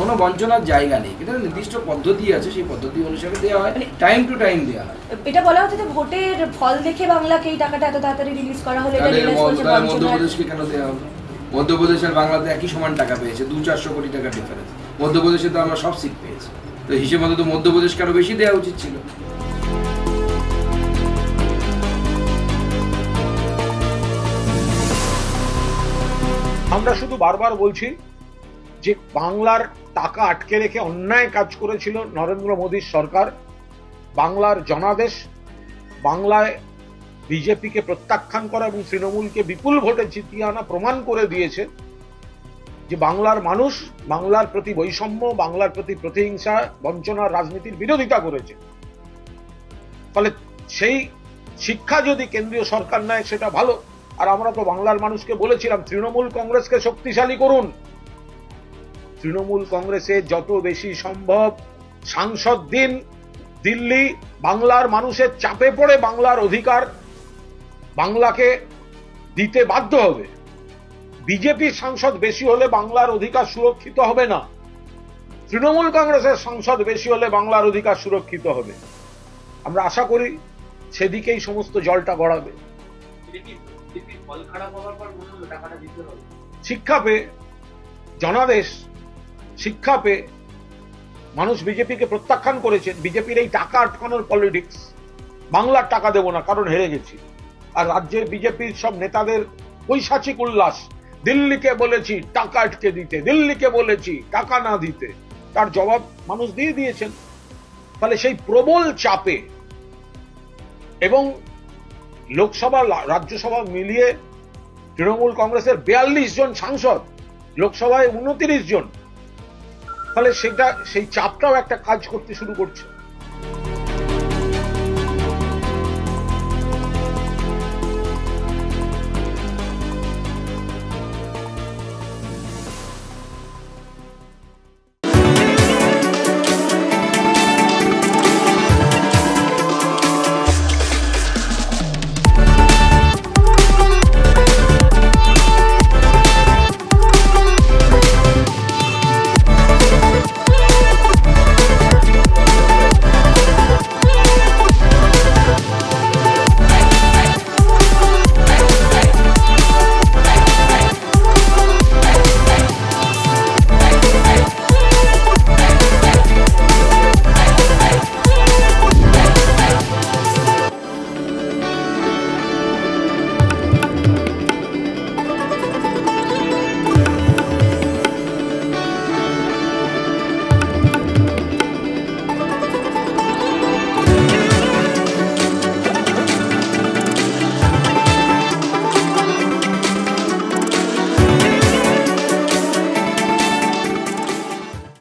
কোনো বঞ্চনার জায়গা নেই, এটা নির্দিষ্ট পদ্ধতি আছে, সেই পদ্ধতি অনুসারে দেওয়া হয়, টাইম টু টাইম দেওয়া হয়। এটা বলা হচ্ছে যে ভোটের ফল দেখে বাংলাকে এই টাকাটা এত তাড়াতাড়ি রিলিজ করা হলো, এটা রিলিজ করছে মধ্যপ্রদেশকে কেন দেওয়া হলো? মধ্যপ্রদেশ আর বাংলাতে একই সমান টাকা পেয়েছে, 200-400 কোটি টাকা ডিফারেন্স। মধ্যপ্রদেশে তো আমরা সব সিট পেয়েছি, তো হিসেব মতো তো মধ্যপ্রদেশকে আরো বেশি দেওয়া উচিত ছিল। আমরা শুধু বারবার বলছি যে বাংলার টাকা আটকে রেখে অন্যায় কাজ করেছিল নরেন্দ্র মোদীর সরকার। বাংলার জনাদেশ, বাংলায় বিজেপিকে প্রত্যাখ্যান করা এবং তৃণমূলকে বিপুল ভোটে জিতিয়ে আনা প্রমাণ করে দিয়েছে যে বাংলার মানুষ বাংলার প্রতি বৈষম্য, বাংলার প্রতি প্রতিহিংসা, বঞ্চনার রাজনীতির বিরোধিতা করেছে। ফলে সেই শিক্ষা যদি কেন্দ্রীয় সরকার নেয় সেটা ভালো। আর আমরা তো বাংলার মানুষকে বলেছিলাম তৃণমূল কংগ্রেসকে শক্তিশালী করুন, তৃণমূল কংগ্রেসে যত বেশি সম্ভব সাংসদ দিন, দিল্লি বাংলার মানুষের চাপে পড়ে বাংলার অধিকার বাংলাকে দিতে বাধ্য হবে। বিজেপির সাংসদ বেশি হলে বাংলার অধিকার সুরক্ষিত হবে না, তৃণমূল কংগ্রেসের সাংসদ বেশি হলে বাংলার অধিকার সুরক্ষিত হবে। আমরা আশা করি সেদিকেই সমস্ত জলটা গড়াবে। শিক্ষা পেয়ে জনাদেশ, শিক্ষা পেয়ে মানুষ বিজেপিকে প্রত্যাখ্যান করেছেন। বিজেপির এই টাকা আটকানোর পলিটিক্স, বাংলার টাকা দেব না কারণ হেরে গেছি, আর রাজ্যের বিজেপির সব নেতাদের পৈশাচিক উল্লাস, দিল্লিকে বলেছি টাকা আটকে দিতে, দিল্লিকে বলেছি টাকা না দিতে, তার জবাব মানুষ দিয়ে দিয়েছেন। ফলে সেই প্রবল চাপে এবং লোকসভা রাজ্যসভা মিলিয়ে তৃণমূল কংগ্রেসের 42 জন সাংসদ, লোকসভায় 29 জন, ফলে সেটা সেই চাপটাও একটা কাজ করতে শুরু করছে।